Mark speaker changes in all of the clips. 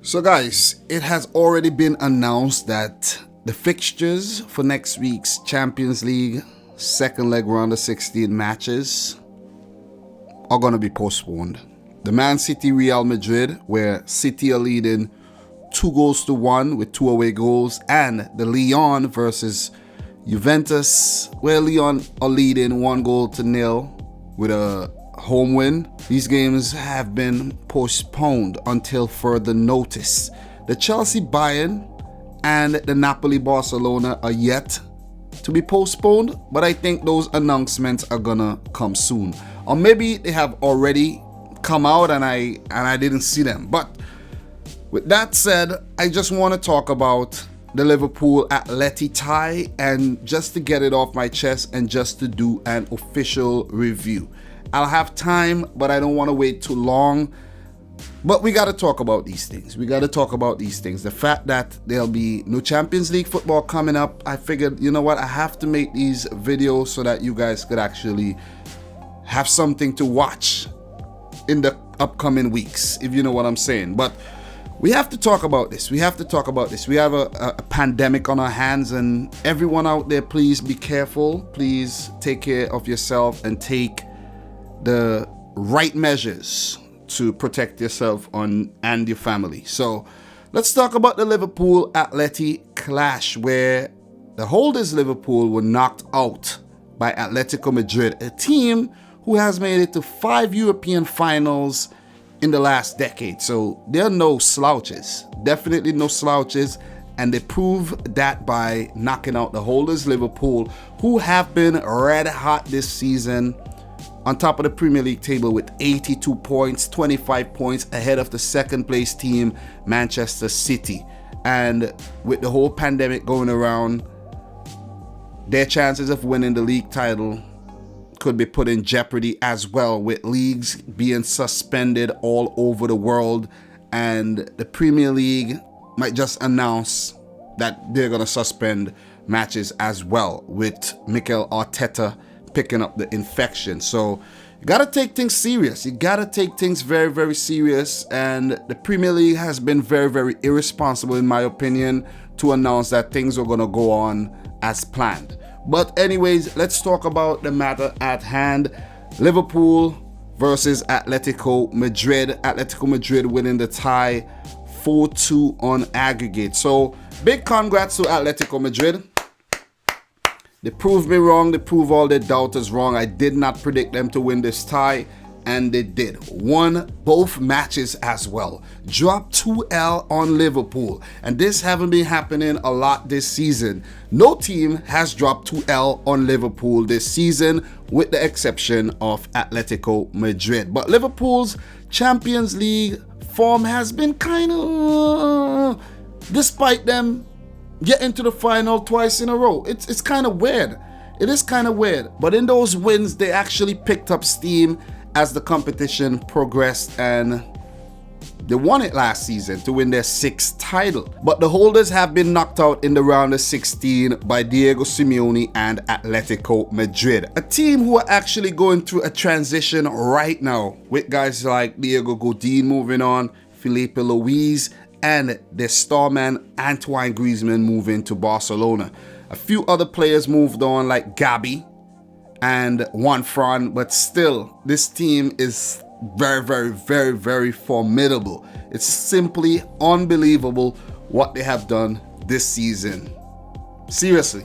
Speaker 1: So guys, it has already been announced that the fixtures for next week's Champions League second leg round of 16 matches are going to be postponed. The Man City Real Madrid, where City are leading 2-1 with 2 away goals, and the Lyon versus Juventus, where Lyon are leading 1-0 with a home win. These games have been postponed until further notice. The Chelsea Bayern and the Napoli Barcelona are yet to be postponed, but I think those announcements are gonna come soon, or maybe they have already come out and I didn't see them. But with that said, I just want to talk about the Liverpool Atleti tie, and just to get it off my chest and just to do an official review. I'll have time, but I don't want to wait too long. But we got to talk about these things. The fact that there'll be no Champions League football coming up, I figured, you know what, I have to make these videos so that you guys could actually have something to watch in the upcoming weeks, if you know what I'm saying. But we have to talk about this. We have a pandemic on our hands, and everyone out there, please be careful. Please take care of yourself and take the right measures to protect yourself and your family. So let's talk about the Liverpool Atleti clash, where the holders Liverpool were knocked out by Atletico Madrid, a team who has made it to 5 European finals in the last decade. So there are no slouches, definitely no slouches, and they prove that by knocking out the holders Liverpool, who have been red hot this season, on top of the Premier League table with 82 points, 25 points ahead of the second place team, Manchester City. And with the whole pandemic going around, their chances of winning the league title could be put in jeopardy as well, with leagues being suspended all over the world. And the Premier League might just announce that they're going to suspend matches as well, with Mikel Arteta picking up the infection. So you got to take things serious. You got to take things very, very serious. And the Premier League has been very, very irresponsible, in my opinion, to announce that things are going to go on as planned. But anyways, let's talk about the matter at hand. Liverpool versus Atletico Madrid. Atletico Madrid winning the tie 4-2 on aggregate. So big congrats to Atletico Madrid. They proved me wrong. They proved all their doubters wrong. I did not predict them to win this tie, and they did. Won both matches as well. Dropped 2-0 on Liverpool, and this haven't been happening a lot this season. No team has dropped 2-0 on Liverpool this season, with the exception of Atletico Madrid. But Liverpool's Champions League form has been kind of, despite them getting to the final twice in a row. It's kind of weird. It is kind of weird. But in those wins, they actually picked up steam as the competition progressed, and they won it last season to win their 6th title. But the holders have been knocked out in the round of 16 by Diego Simeone and Atletico Madrid, a team who are actually going through a transition right now, with guys like Diego Godin moving on, Felipe Luis, and their starman Antoine Griezmann moving to Barcelona. A few other players moved on, like Gabi and Juan Fran, but still, this team is very, very, very, very formidable. It's simply unbelievable what they have done this season. Seriously.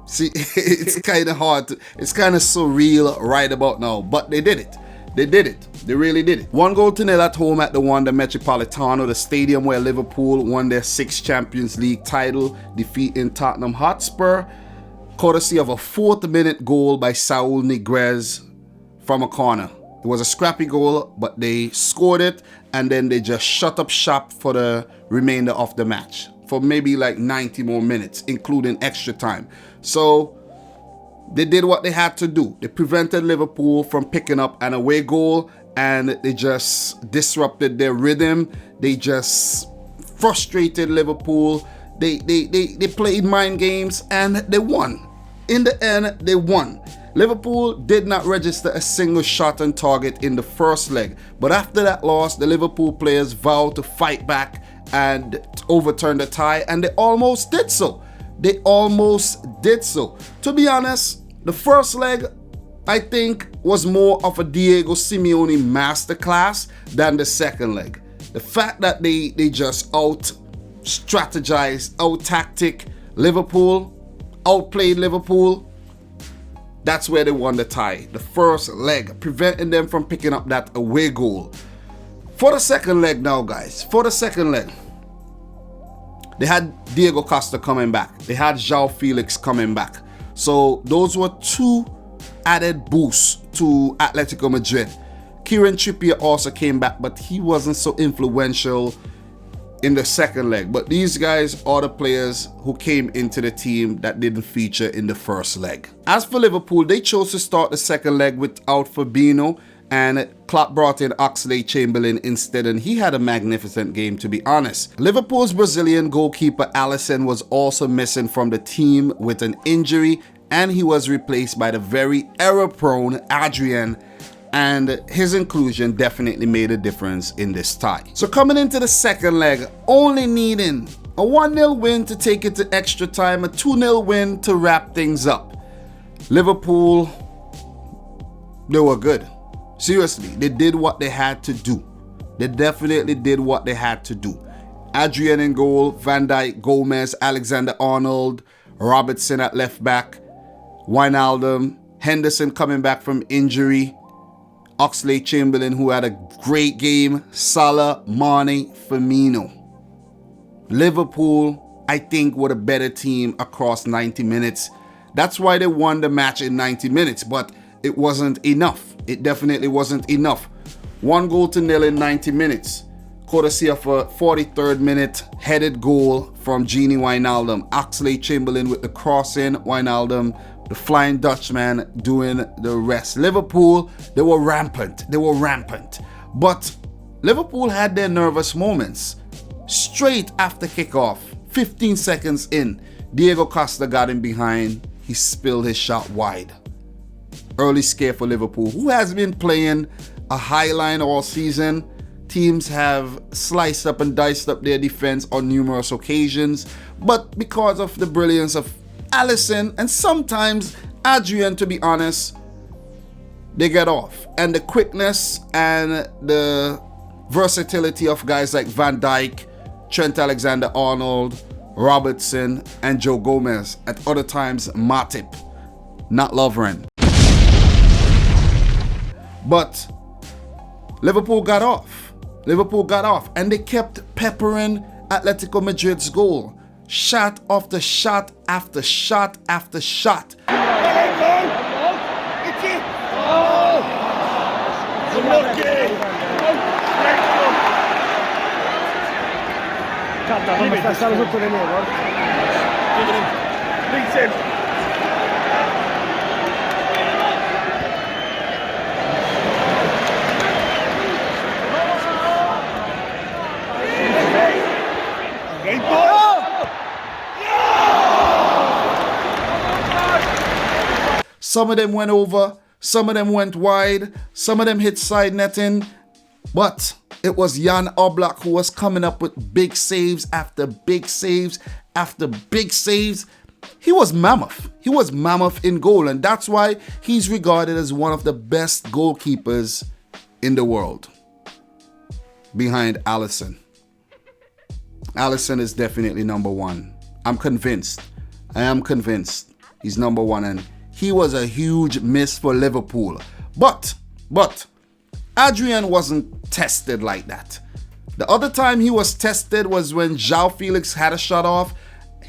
Speaker 1: See, it's kind of hard it's kind of surreal right about now, but they did it. They really did it. 1-0 at home at the Wanda Metropolitano, the stadium where Liverpool won their 6th Champions League title, defeating Tottenham Hotspur, courtesy of a 4th-minute goal by Saul Niguez from a corner. It was a scrappy goal, but they scored it, and then they just shut up shop for the remainder of the match, for maybe like 90 more minutes, including extra time. So they did what they had to do. They prevented Liverpool from picking up an away goal, and they just disrupted their rhythm. They just frustrated Liverpool. They played mind games, and they won. In the end, they won. Liverpool did not register a single shot on target in the first leg, but after that loss, the Liverpool players vowed to fight back and overturn the tie, and they almost did so. They almost did so. To be honest, the first leg, I think, was more of a Diego Simeone masterclass than the second leg. The fact that they just out-strategized, out-tactic Liverpool, outplayed Liverpool, that's where they won the tie. The first leg, preventing them from picking up that away goal. For the second leg now, guys, for the second leg, they had Diego Costa coming back. They had João Felix coming back. So those were two added boosts to Atletico Madrid. Kieran Trippier also came back, but he wasn't so influential in the second leg. But these guys are the players who came into the team that didn't feature in the first leg. As for Liverpool, they chose to start the second leg without Fabinho, and Klopp brought in Oxlade-Chamberlain instead, and he had a magnificent game, to be honest. Liverpool's Brazilian goalkeeper Alisson was also missing from the team with an injury, and he was replaced by the very error-prone Adrian, and his inclusion definitely made a difference in this tie. So coming into the second leg, only needing a 1-0 win to take it to extra time, a 2-0 win to wrap things up. Liverpool, they were good. Seriously, they did what they had to do. They definitely did what they had to do. Adrian in goal, Van Dijk, Gomez, Alexander-Arnold, Robertson at left back, Wijnaldum, Henderson coming back from injury, Oxlade-Chamberlain, who had a great game, Salah, Mane, Firmino. Liverpool, I think, were the better team across 90 minutes. That's why they won the match in 90 minutes, but it wasn't enough. It definitely wasn't enough. 1-0 in 90 minutes. Courtesy of a 43rd minute headed goal from Gini Wijnaldum. Oxlade-Chamberlain with the crossing, Wijnaldum, the Flying Dutchman, doing the rest. Liverpool, they were rampant. They were rampant. But Liverpool had their nervous moments. Straight after kickoff, 15 seconds in, Diego Costa got him behind. He spilled his shot wide. Early scare for Liverpool, who has been playing a high line all season. Teams have sliced up and diced up their defense on numerous occasions, but because of the brilliance of Alisson and sometimes Adrian, to be honest, they get off. And the quickness and the versatility of guys like Van Dijk, Trent Alexander-Arnold, Robertson, and Joe Gomez. At other times, Matip, not Lovren. But Liverpool got off. Liverpool got off, and they kept peppering Atletico Madrid's goal. Shot after shot after shot after shot. Some of them went over, some of them went wide, some of them hit side netting, but it was Jan Oblak who was coming up with big saves after big saves after big saves. He was mammoth. He was mammoth in goal, and that's why he's regarded as one of the best goalkeepers in the world, behind Alisson. Alisson is definitely number one. I'm convinced. I am convinced he's number one, and he was a huge miss for Liverpool. But Adrian wasn't tested like that. The other time he was tested was when João Felix had a shot off.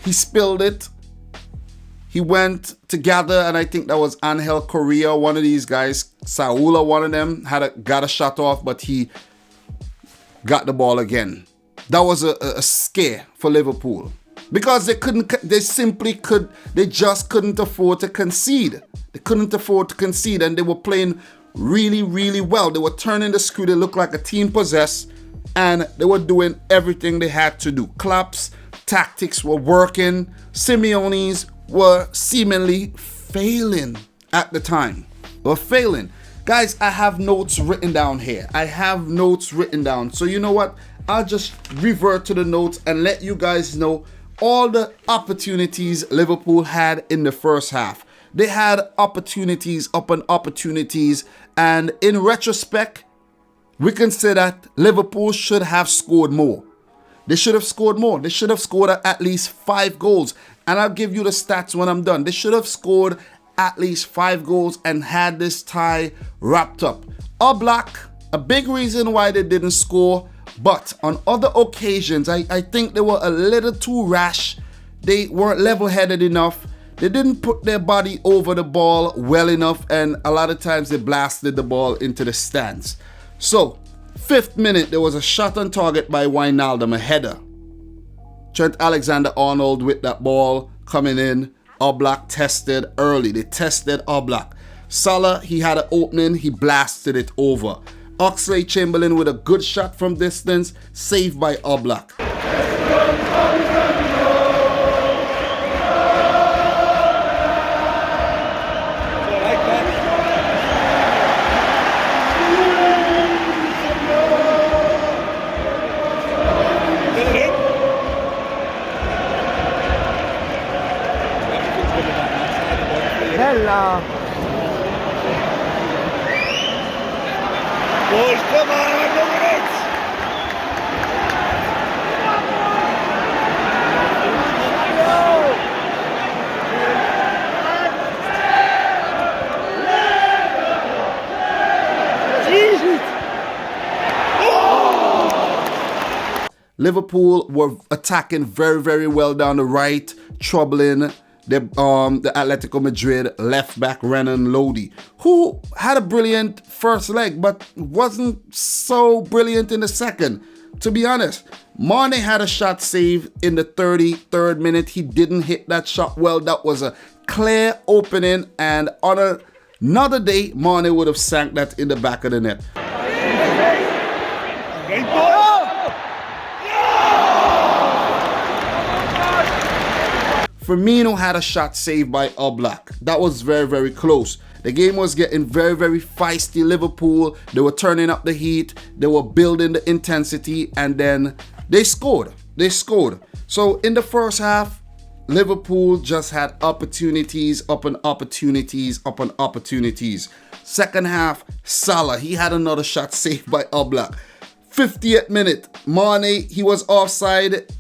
Speaker 1: He spilled it. He went to gather, and I think that was Angel Correa, one of these guys. Saula, one of them, got a shot off, but he got the ball again. That was a scare for Liverpool, because they just couldn't afford to concede. They couldn't afford to concede, and they were playing really, really well. They were turning the screw. They looked like a team possessed, and they were doing everything they had to do. Klopp's tactics were working. Simeone's were seemingly failing at the time. They were failing. Guys, I have notes written down here. I have notes written down. So you know what? I'll just revert to the notes and let you guys know all the opportunities Liverpool had in the first half. They had opportunities upon opportunities, and in retrospect, we can say that Liverpool should have scored more. They should have scored more. They should have scored at least 5 goals. And I'll give you the stats when I'm done. They should have scored at least 5 goals and had this tie wrapped up. Oblak, a big reason why they didn't score, but on other occasions, I think they were a little too rash. They weren't level-headed enough. They didn't put their body over the ball well enough, and a lot of times they blasted the ball into the stands. So, 5th minute, there was a shot on target by Wijnaldum, a header. Trent Alexander-Arnold with that ball coming in. Oblak tested early. They tested Oblak. Salah, he had an opening. He blasted it over. Oxlade-Chamberlain with a good shot from distance. Saved by Oblak.
Speaker 2: Bella!
Speaker 3: Boys, come on, Dominic!
Speaker 1: Liverpool were attacking very, very well down the right, troubling the Atletico Madrid left back Renan Lodi, who had a brilliant first leg but wasn't so brilliant in the second. To be honest, Mane had a shot saved in the 33rd minute. He didn't hit that shot well. That was a clear opening, and on another day, Mane would have sank that in the back of the net. Firmino had a shot saved by Oblak. That was very, very close. The game was getting very, very feisty. Liverpool, they were turning up the heat. They were building the intensity, and then they scored. They scored. So in the first half, Liverpool just had opportunities upon opportunities upon opportunities. Second half, Salah, he had another shot saved by Oblak. 50th minute, Mane, he was offside.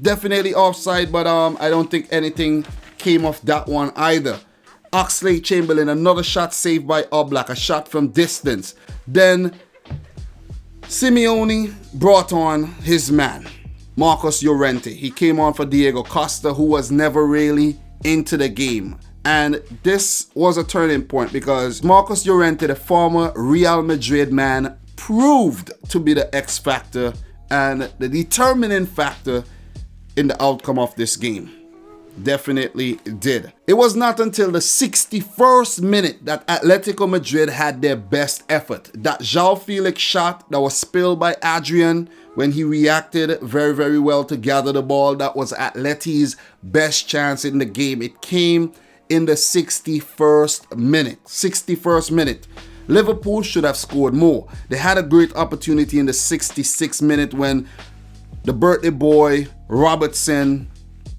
Speaker 1: Definitely offside, but I don't think anything came off that one either. Oxlade-Chamberlain, another shot saved by Oblak, a shot from distance. Then Simeone brought on his man, Marcos Llorente. He came on for Diego Costa, who was never really into the game. And this was a turning point because Marcos Llorente, the former Real Madrid man, proved to be the X factor and the determining factor in the outcome of this game. Definitely did. It was not until the 61st minute that Atletico Madrid had their best effort. That João Felix shot that was spilled by Adrian when he reacted very, very well to gather the ball. That was Atleti's best chance in the game. It came in the 61st minute. 61st minute. Liverpool should have scored more. They had a great opportunity in the 66th minute when the birthday boy, Robertson,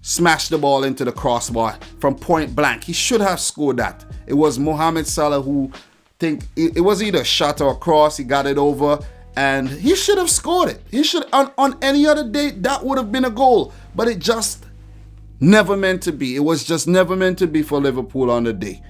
Speaker 1: smashed the ball into the crossbar from point blank. He should have scored that. It was Mohamed Salah who, think it was either a shot or a cross. He got it over, and he should have scored it. He should, on any other day, that would have been a goal. But it just never meant to be. It was just never meant to be for Liverpool on the day.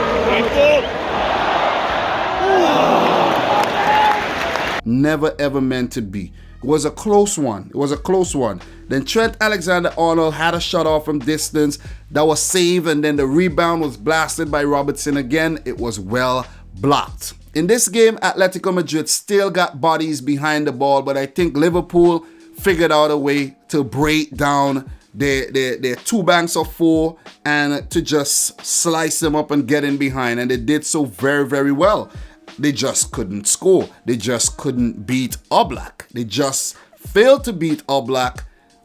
Speaker 1: Never ever meant to be. It was a close one. It was a close one. Then Trent Alexander-Arnold had a shot off from distance that was saved, and then the rebound was blasted by Robertson again. It was well blocked. In this game, Atletico Madrid still got bodies behind the ball, but I think Liverpool figured out a way to break down their 2 banks of 4 and to just slice them up and get in behind, and they did so very, very well. They just couldn't score. They just couldn't beat Oblak. They just failed to beat Oblak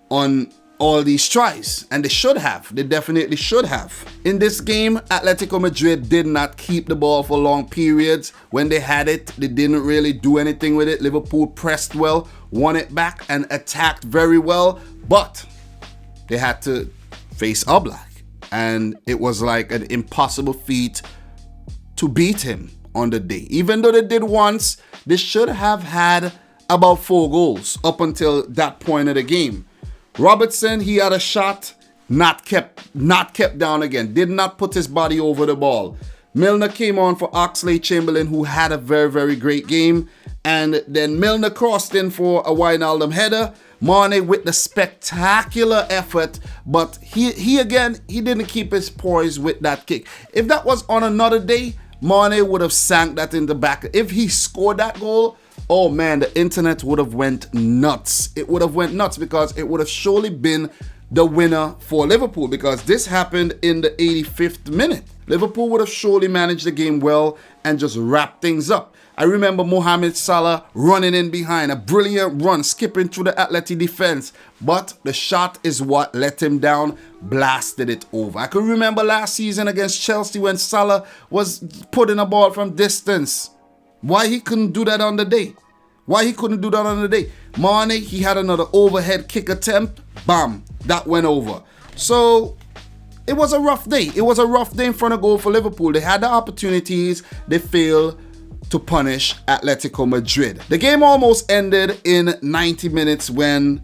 Speaker 1: on all these tries, and they should have. They definitely should have. In this game, Atletico Madrid did not keep the ball for long periods. When they had it, they didn't really do anything with it. Liverpool pressed well. won it back and attacked very well, but they had to face Oblak. And it was like an impossible feat to beat him on the day. Even though they did once, they should have had about 4 goals up until that point of the game. Robertson, he had a shot, not kept down again. Did not put his body over the ball. Milner came on for Oxlade-Chamberlain, who had a very, very great game. And then Milner crossed in for a Wijnaldum header. Mane with the spectacular effort, but he didn't keep his poise with that kick. If that was on another day, Mane would have sank that in the back. If he scored that goal, oh man, the internet would have went nuts. It would have went nuts because it would have surely been the winner for Liverpool, because this happened in the 85th minute. Liverpool would have surely managed the game well and just wrapped things up. I remember Mohamed Salah running in behind, a brilliant run, skipping through the Atleti defense. But the shot is what let him down, blasted it over. I can remember last season against Chelsea when Salah was putting a ball from distance. Why he couldn't do that on the day? Mane, he had another overhead kick attempt. Bam, that went over. So it was a rough day. It was a rough day in front of goal for Liverpool. They had the opportunities. They failed to punish Atletico Madrid. The game almost ended in 90 minutes when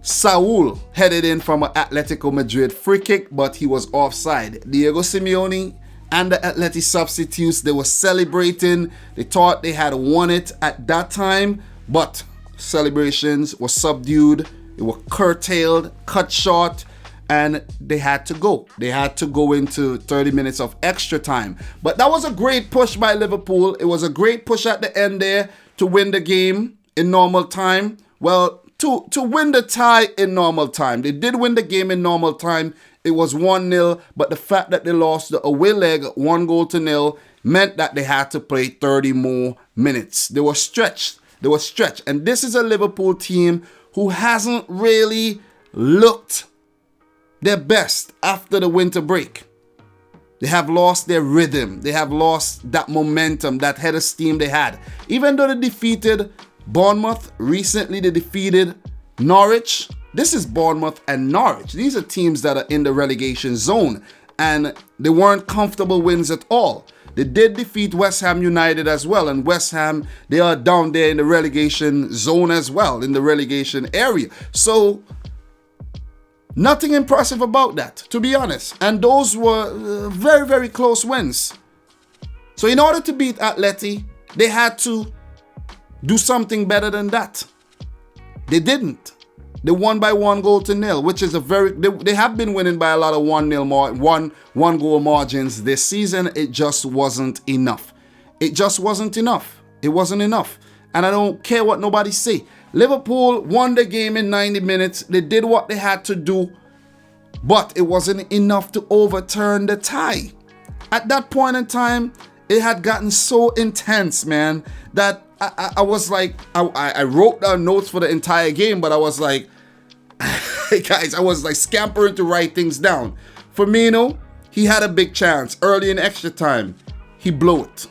Speaker 1: Saul headed in from an Atletico Madrid free kick, but he was offside. Diego Simeone and the Atleti substitutes, they were celebrating. They thought they had won it at that time, but celebrations were subdued. They were curtailed, cut short, and they had to go. They had to go into 30 minutes of extra time. But that was a great push by Liverpool. It was a great push at the end there to win the game in normal time. Well, to win the tie in normal time. They did win the game in normal time. It was 1-0, but the fact that they lost the away leg 1-0 meant that they had to play 30 more minutes. They were stretched. And this is a Liverpool team who hasn't really looked their best after the winter break. They have lost their rhythm. They have lost that momentum, that head of steam they had. Even though they defeated Bournemouth, recently they defeated Norwich. This is Bournemouth and Norwich. These are teams that are in the relegation zone, and they weren't comfortable wins at all. They did defeat West Ham United as well, and West Ham, they are down there in the relegation zone as well, in the relegation area. So nothing impressive about that, to be honest. And those were very, very close wins. So in order to beat Atleti, they had to do something better than that. They didn't. They won by 1-0, which is they have been winning by a lot of 1 goal margins this season. It just wasn't enough. It wasn't enough. And I don't care what nobody say. Liverpool won the game in 90 minutes. They did what they had to do, but it wasn't enough to overturn the tie. At that point in time, it had gotten so intense, man, that I was like, I wrote down notes for the entire game, but I was like, guys, I was like scampering to write things down. Firmino, he had a big chance early in extra time. He blew it.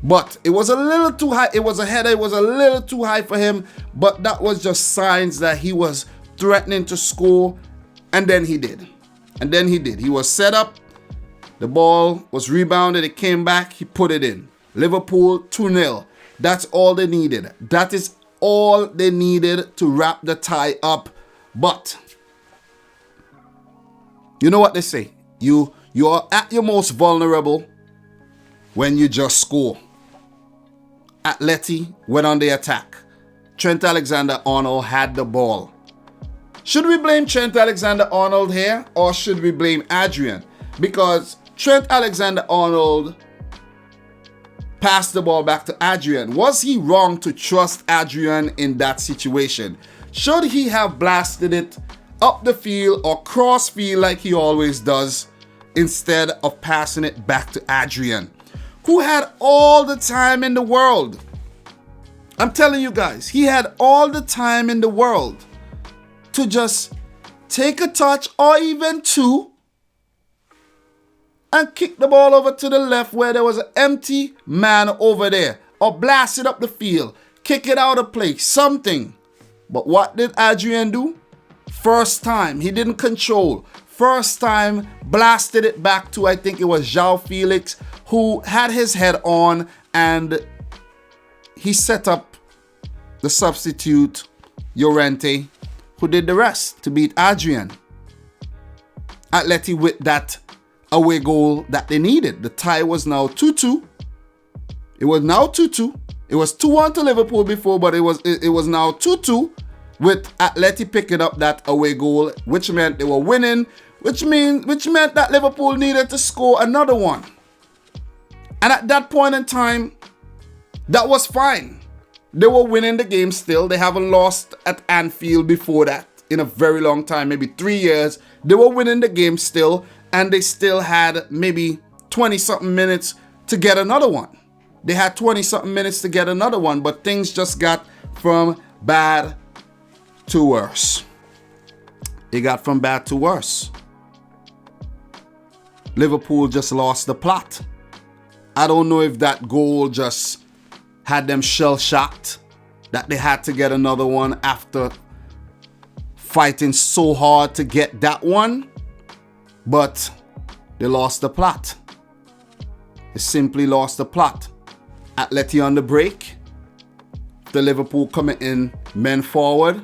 Speaker 1: But it was a little too high. It was a header. It was a little too high for him. But that was just signs that he was threatening to score. And then he did. He was set up. The ball was rebounded. It came back. He put it in. Liverpool 2-0. That's all they needed. That is all they needed to wrap the tie up. But you know what they say. You are at your most vulnerable when you just score. Atleti went on the attack. Trent Alexander-Arnold had the ball. Should we blame Trent Alexander-Arnold here, or should we blame Adrian? Because Trent Alexander-Arnold passed the ball back to Adrian. Was he wrong to trust Adrian in that situation? Should he have blasted it up the field or cross field like he always does, instead of passing it back to Adrian, who had all the time in the world? I'm telling you guys, he had all the time in the world to just take a touch or even two and kick the ball over to the left where there was an empty man over there, or blast it up the field, kick it out of play, something. But what did Adrian do? First time, he didn't control. First time, blasted it back to, I think it was João Felix, who had his head on, and he set up the substitute, Llorente, who did the rest to beat Adrian. Atleti with that away goal that they needed. The tie was now 2-2. It was now 2-2. It was 2-1 to Liverpool before, but it was now 2-2 with Atleti picking up that away goal, which meant they were winning, which meant that Liverpool needed to score another one. And at that point in time, that was fine. They were winning the game still. They haven't lost at Anfield before that in a very long time, maybe 3 years. They were winning the game still, and they still had maybe 20-something minutes to get another one. They had 20-something minutes to get another one, but things just got from bad to worse. It got from bad to worse. Liverpool just lost the plot. I don't know if that goal just had them shell-shocked, that they had to get another one after fighting so hard to get that one, but they lost the plot. They simply lost the plot. Atleti on the break. The Liverpool coming in, men forward.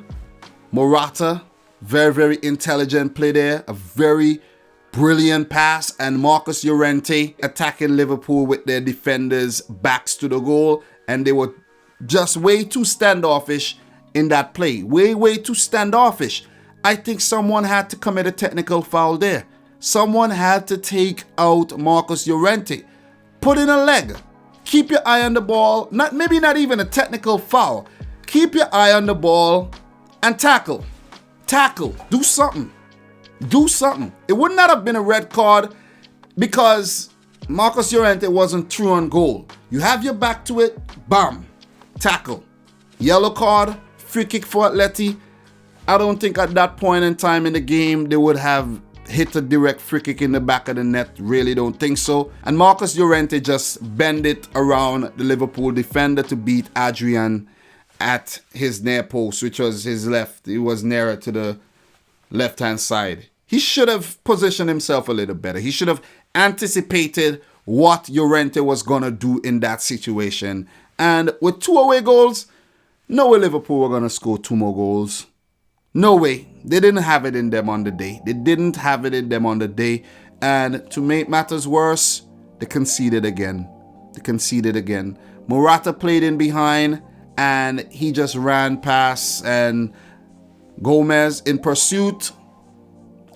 Speaker 1: Morata, very, very intelligent play there. A very brilliant pass. And Marcus Llorente attacking Liverpool with their defenders' backs to the goal. And they were just way too standoffish in that play. Way too standoffish. I think someone had to commit a technical foul there. Someone had to take out Marcus Llorente. Put in a leg. Keep your eye on the ball. Maybe not even a technical foul. Keep your eye on the ball and tackle. Tackle. Do something. Do something. It would not have been a red card because Marcus Llorente wasn't true on goal. You have your back to it. Bam. Tackle. Yellow card. Free kick for Atleti. I don't think at that point in time in the game they would have hit a direct free kick in the back of the net. Really don't think so. And Marcus Llorente just bent it around the Liverpool defender to beat Adrian at his near post, which was his left. He was nearer to the left-hand side. He should have positioned himself a little better. He should have anticipated what Llorente was going to do in that situation. And with 2 away goals, no way Liverpool were going to score 2 more goals. No way. They didn't have it in them on the day. They didn't have it in them on the day. And to make matters worse, they conceded again. They conceded again. Morata played in behind and he just ran past, and Gomez in pursuit.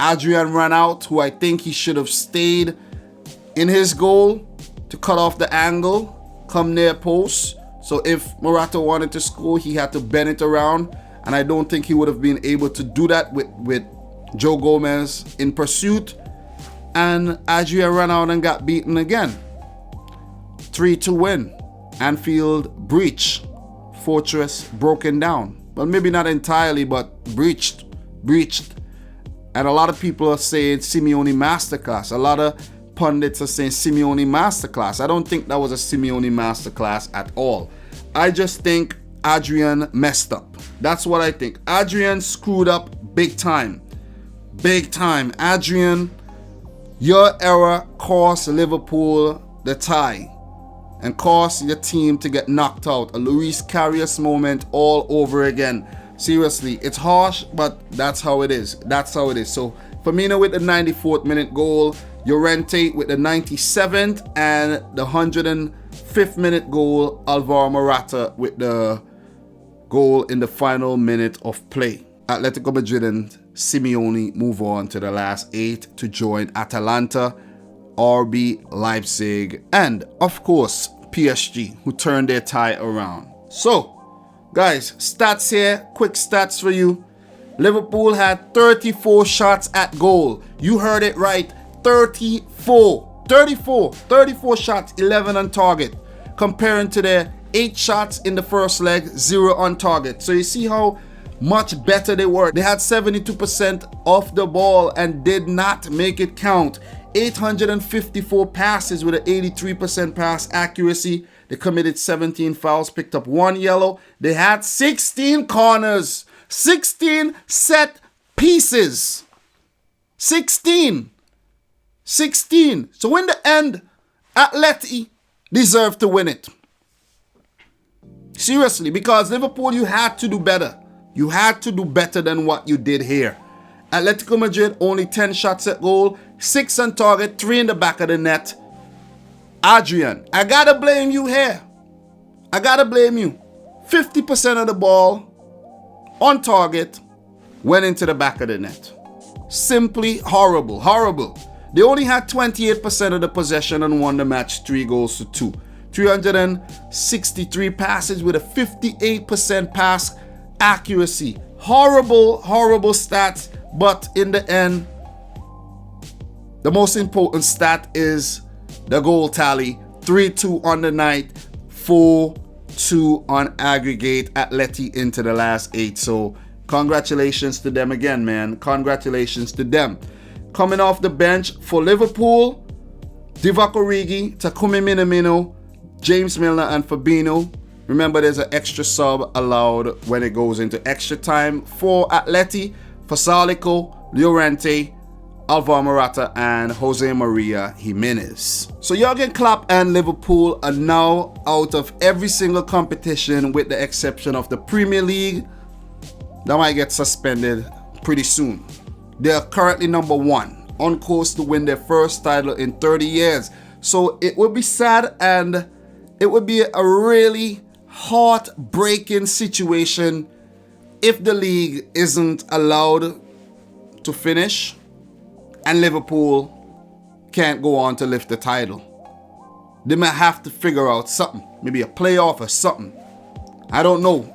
Speaker 1: Adrian ran out, who I think he should have stayed in his goal to cut off the angle, come near post. So if Morata wanted to score, he had to bend it around. And I don't think he would have been able to do that with Joe Gomez in pursuit. And Adrian ran out and got beaten again. 3-2 win. Anfield breach. Fortress broken down. Well, maybe not entirely, but breached. And a lot of people are saying Simeone masterclass. A lot of pundits are saying Simeone masterclass. I don't think that was a Simeone masterclass at all. I just think Adrian messed up. That's what I think. Adrian screwed up big time. Big time. Adrian, your error cost Liverpool the tie and cost your team to get knocked out. A Luis Karius moment all over again. Seriously, it's harsh, but that's how it is. That's how it is. So Firmino with the 94th minute goal, Llorente with the 97th, and the 105th minute goal, Alvaro Morata with the goal in the final minute of play. Atletico Madrid and Simeone move on to the last 8 to join Atalanta, RB Leipzig, and of course PSG, who turned their tie around. So, guys, stats here, quick stats for you. Liverpool had 34 shots at goal. You heard it right, 34 shots, 11 on target, comparing to their 8 shots in the first leg, 0 on target. So you see how much better they were. They had 72% off the ball and did not make it count. 854 passes with an 83% pass accuracy. They committed 17 fouls, picked up 1 yellow. They had 16 corners. 16 set pieces. 16. So in the end, Atleti deserved to win it. Seriously, because Liverpool, you had to do better. You had to do better than what you did here. Atletico Madrid, only 10 shots at goal, 6 on target, 3 in the back of the net. Adrian, I gotta blame you here. I gotta blame you. 50% of the ball on target went into the back of the net. Simply horrible. They only had 28% of the possession and won the match 3-2. 363 passes with a 58% pass accuracy. Horrible stats, but in the end, the most important stat is the goal tally. 3-2 on the night, 4-2 on aggregate. Atleti into the last 8. So congratulations to them again, man. Congratulations to them. Coming off the bench for Liverpool, Divock Origi, Takumi Minamino, James Milner, and Fabinho. Remember, there's an extra sub allowed when it goes into extra time. For Atleti, Fasalico, Llorente, Alvaro Morata, and Jose Maria Jimenez. So Jurgen Klopp and Liverpool are now out of every single competition with the exception of the Premier League. That might get suspended pretty soon. They are currently number 1, on course to win their first title in 30 years. So it would be sad and it would be a really heartbreaking situation if the league isn't allowed to finish and Liverpool can't go on to lift the title. They might have to figure out something, maybe a playoff or something. I don't know.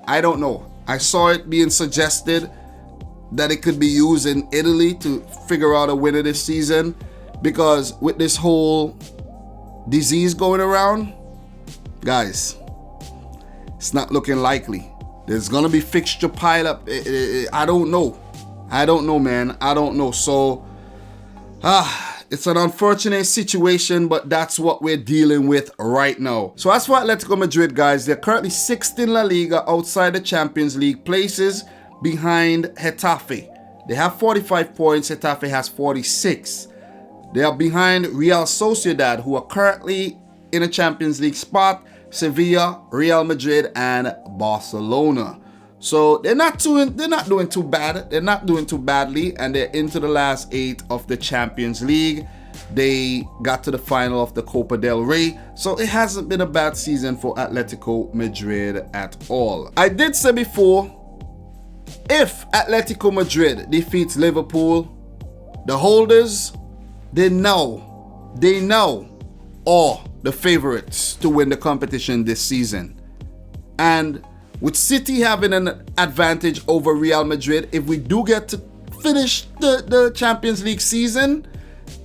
Speaker 1: I saw it being suggested that it could be used in Italy to figure out a winner this season, because with this whole disease going around, guys, it's not looking likely. There's gonna be fixture pile up. I don't know, man. I don't know. So it's an unfortunate situation, but that's what we're dealing with right now. So as for Atletico Madrid, guys, they're currently 6th in La Liga, outside the Champions League places, behind Getafe. They have 45 points. Getafe has 46. They are behind Real Sociedad, who are currently in a Champions League spot, Sevilla, Real Madrid, and Barcelona. So they're not doing too bad. They're not doing too badly, and they're into the last 8 of the Champions League. They got to the final of the Copa del Rey, so it hasn't been a bad season for Atletico Madrid at all. I did say before, if Atletico Madrid defeats Liverpool, the holders, they now are the favorites to win the competition this season. And with City having an advantage over Real Madrid, if we do get to finish the Champions League season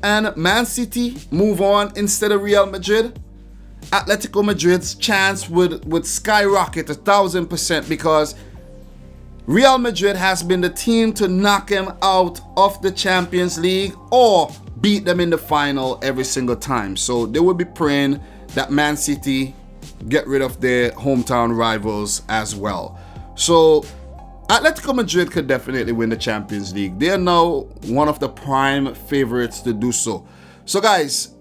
Speaker 1: and Man City move on instead of Real Madrid, Atletico Madrid's chance would skyrocket 1,000%, because Real Madrid has been the team to knock them out of the Champions League or beat them in the final every single time. So they will be praying that Man City get rid of their hometown rivals as well. So Atletico Madrid could definitely win the Champions League. They are now one of the prime favorites to do so. So guys,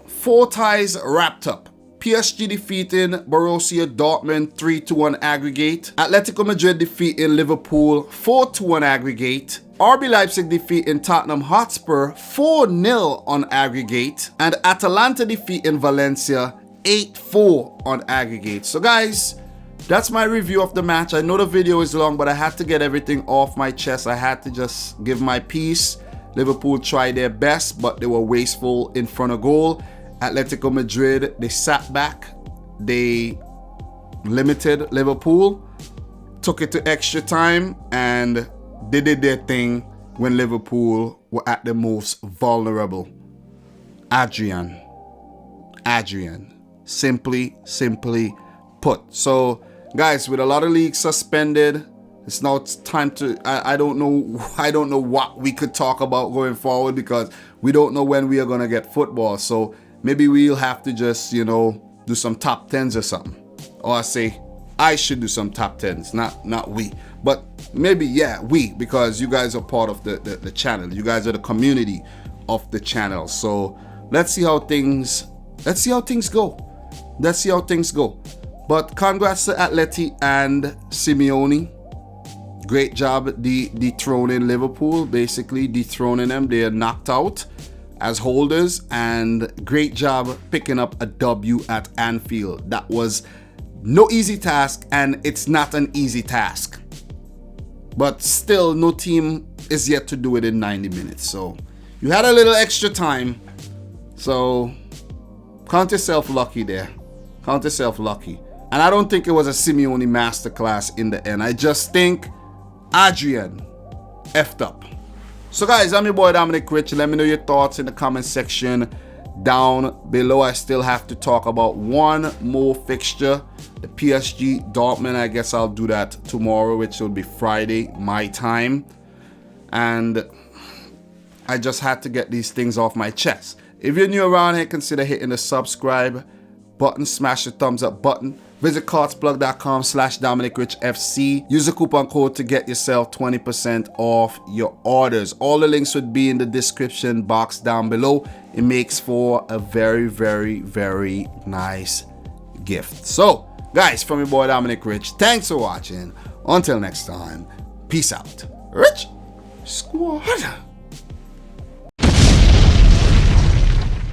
Speaker 1: 4 ties wrapped up. PSG defeating Borussia Dortmund 3-2 on aggregate. Atletico Madrid defeating Liverpool 4-2 on aggregate. RB Leipzig defeating Tottenham Hotspur 4-0 on aggregate. And Atalanta defeating Valencia 8-4 on aggregate. So guys, that's my review of the match. I know the video is long, but I had to get everything off my chest. I had to just give my piece. Liverpool tried their best, but they were wasteful in front of goal. Atletico Madrid, they sat back, they limited Liverpool, took it to extra time, and they did their thing when Liverpool were at the most vulnerable. Adrian. Simply put. So guys, with a lot of leagues suspended, it's now time to, I don't know what we could talk about going forward, because we don't know when we are going to get football. So maybe we'll have to just, do some top 10s or something. Or I say I should do some top 10s, not we. But maybe, yeah, we, because you guys are part of the channel. You guys are the community of the channel. So let's see how things go. Let's see how things go. But congrats to Atleti and Simeone. Great job dethroning Liverpool, basically dethroning them. They are knocked out as holders, and great job picking up a W at Anfield. That was no easy task, and it's not an easy task. But still, no team is yet to do it in 90 minutes. So you had a little extra time. So count yourself lucky there. Count yourself lucky. And I don't think it was a Simeone masterclass in the end. I just think Adrian effed up. So guys, I'm your boy Dominic Rich. Let me know your thoughts in the comment section down below. I still have to talk about one more fixture, the PSG Dortmund. I guess I'll do that tomorrow, which will be Friday my time. And I just had to get these things off my chest. If you're new around here, consider hitting the subscribe button, smash the thumbs up button. Visit cardsplug.com/dominicrichfc. Use the coupon code to get yourself 20% off your orders. All the links would be in the description box down below. It makes for a very, very, very nice gift. So, guys, from your boy Dominic Rich, thanks for watching. Until next time, peace out. Rich Squad.